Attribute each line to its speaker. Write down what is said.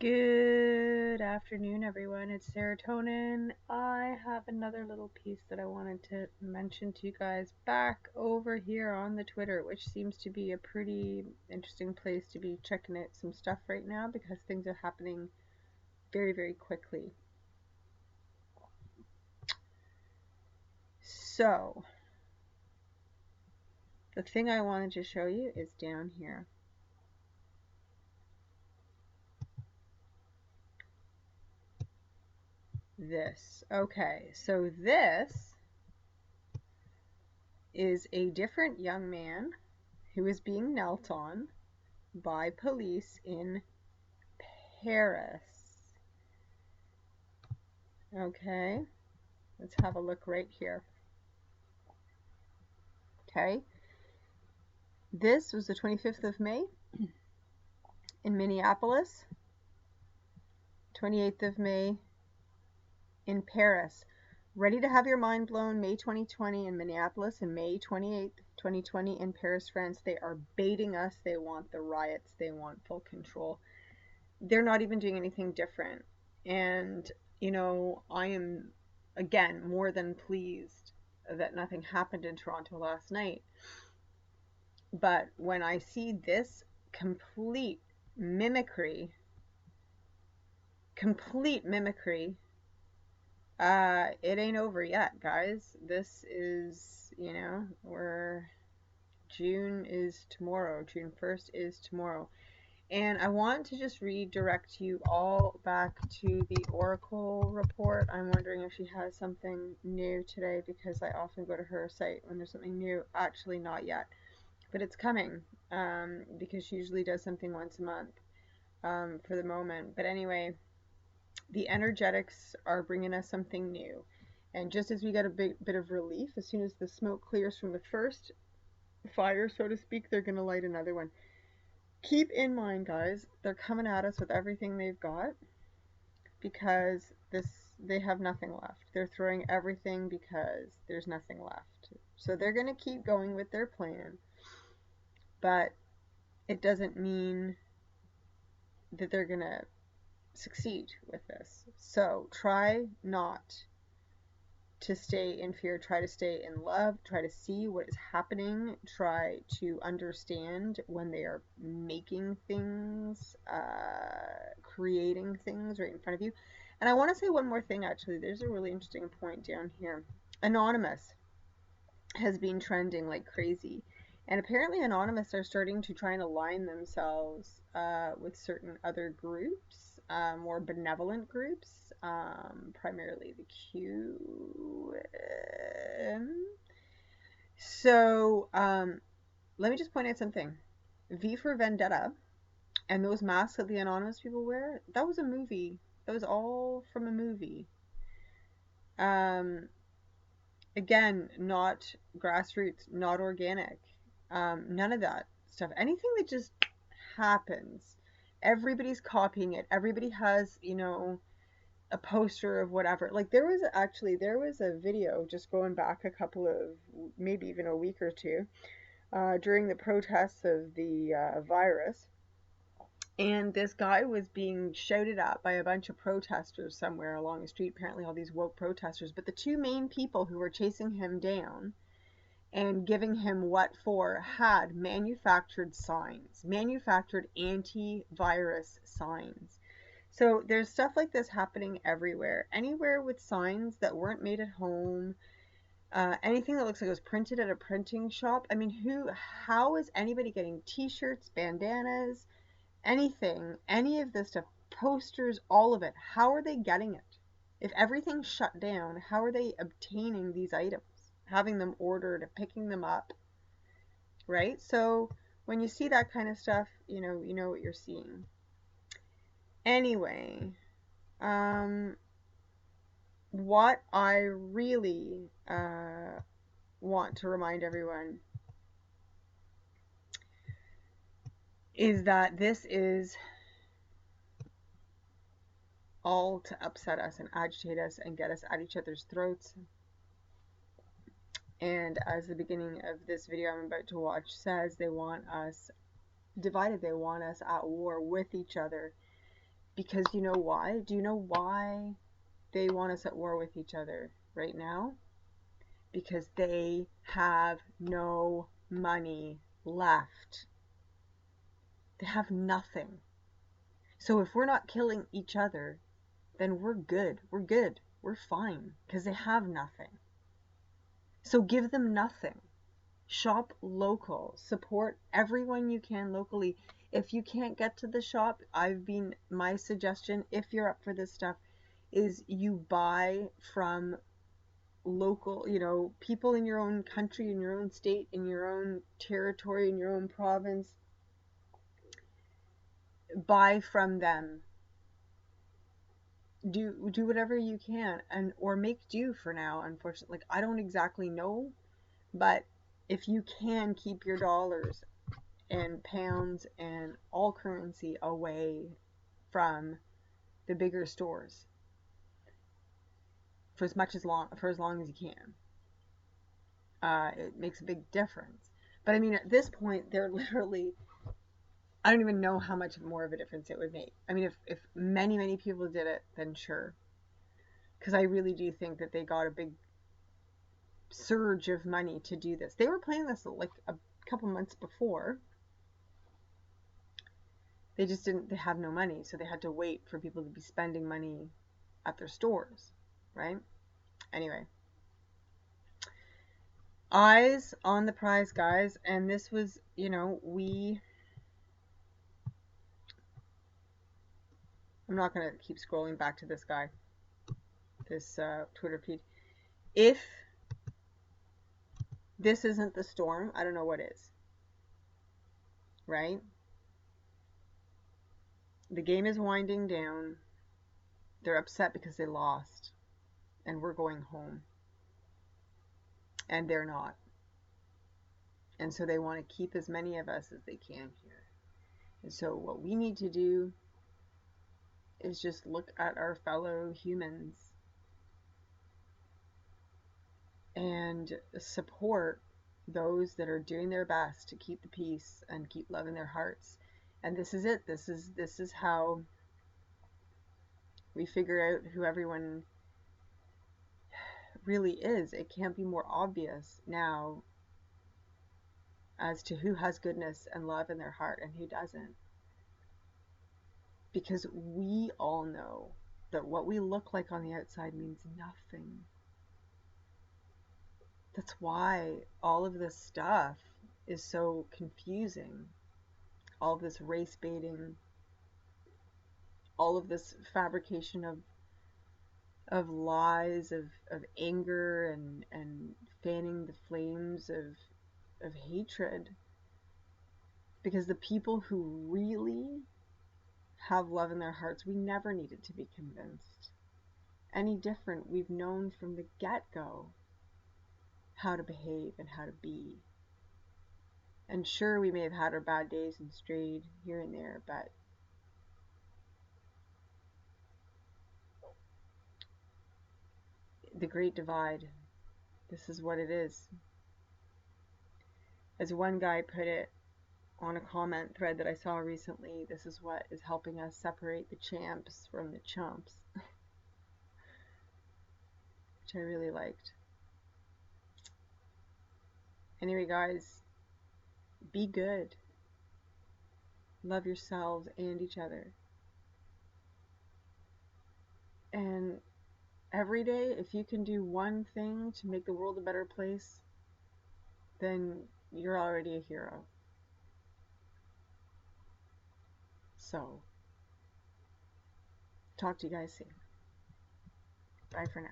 Speaker 1: Good afternoon, everyone. It's Serotonin. I have another little piece that I wanted to mention to you guys back over here on the Twitter, which seems to be a pretty interesting place to be checking out some stuff right now because things are happening very, very quickly. So, the thing I wanted to show you is down here. This. Okay, so this is a different young man who is being knelt on by police in Paris. Okay, let's have a look right here. Okay, this was the 25th of May in Minneapolis, 28th of May in Paris. Ready to have your mind blown, May 2020 in Minneapolis and May 28th, 2020 in Paris, France. They are baiting us. They want the riots. They want full control. They're not even doing anything different. And, you know, I am, again, more than pleased that nothing happened in Toronto last night. But when I see this complete mimicry, it ain't over yet, guys. This is, June is tomorrow. June 1st is tomorrow. And I want to just redirect you all back to the Oracle report. I'm wondering if she has something new today because I often go to her site when there's something new. Actually, not yet, but it's coming because she usually does something once a month for the moment. But anyway, the energetics are bringing us something new. And just as we got a bit of relief, as soon as the smoke clears from the first fire, so to speak, they're going to light another one. Keep in mind, guys, they're coming at us with everything they've got because they have nothing left. They're throwing everything because there's nothing left. So they're going to keep going with their plan, but it doesn't mean that they're going to succeed with this. So try not to stay in fear, try to stay in love, try to see what is happening, try to understand when they are making things, creating things right in front of you. And I want to say one more thing, actually. There's a really interesting point down here. Anonymous has been trending like crazy. And apparently Anonymous are starting to try and align themselves with certain other groups, more benevolent groups, primarily the QN. So let me just point out something. V for Vendetta and those masks that the Anonymous people wear, that was a movie. That was all from a movie. Again, not grassroots, not organic. None of that stuff. Anything that just happens, everybody's copying it. Everybody has, a poster of whatever. Like there was a video just going back a couple of, maybe even a week or two, during the protests of the virus. And this guy was being shouted at by a bunch of protesters somewhere along the street, apparently all these woke protesters. But the two main people who were chasing him down and giving him what for had manufactured signs, manufactured anti-virus signs. So there's stuff like this happening everywhere. Anywhere with signs that weren't made at home, anything that looks like it was printed at a printing shop. I mean, how is anybody getting t-shirts, bandanas, anything, any of this stuff, posters, all of it? How are they getting it? If everything's shut down, how are they obtaining these items? Having them ordered, picking them up, right? So when you see that kind of stuff, you know what you're seeing. Anyway, what I really want to remind everyone is that this is all to upset us and agitate us and get us at each other's throats. And as the beginning of this video I'm about to watch says, they want us divided. They want us at war with each other. Because you know why? Do you know why they want us at war with each other right now? Because they have no money left. They have nothing. So if we're not killing each other, then we're good. We're good. We're fine. Because they have nothing. So give them nothing. Shop local. Support everyone you can locally. If you can't get to the shop, my suggestion, if you're up for this stuff, is you buy from local, people in your own country, in your own state, in your own territory, in your own province. Buy from them. Do whatever you can, or make do for now. Unfortunately, I don't exactly know, but if you can keep your dollars and pounds and all currency away from the bigger stores for as long as you can, it makes a big difference. But I mean, at this point, they're literally, I don't even know how much more of a difference it would make. I mean, if many people did it, then sure. Because I really do think that they got a big surge of money to do this. They were planning this like a couple months before. They just didn't, they have no money, so they had to wait for people to be spending money at their stores, right? Anyway, eyes on the prize, guys. And this was, I'm not going to keep scrolling back to this guy, this Twitter feed. If this isn't the storm, I don't know what is, right? The game is winding down. They're upset because they lost, and we're going home. And they're not. And so they want to keep as many of us as they can here. And so what we need to do is just look at our fellow humans and support those that are doing their best to keep the peace and keep love in their hearts. And this is it. This is how we figure out who everyone really is. It can't be more obvious now as to who has goodness and love in their heart and who doesn't. Because we all know that what we look like on the outside means nothing. That's why all of this stuff is so confusing. All of this race baiting, all of this fabrication of lies, of anger and fanning the flames of hatred. Because the people who really have love in their hearts, we never needed to be convinced any different. We've known from the get-go how to behave and how to be. And sure, we may have had our bad days and strayed here and there, but the Great Divide, this is what it is. As one guy put it on a comment thread that I saw recently, this is what is helping us separate the champs from the chumps. Which I really liked. Anyway, guys, be good. Love yourselves and each other. And every day, if you can do one thing to make the world a better place, then you're already a hero. So, talk to you guys soon. Bye for now.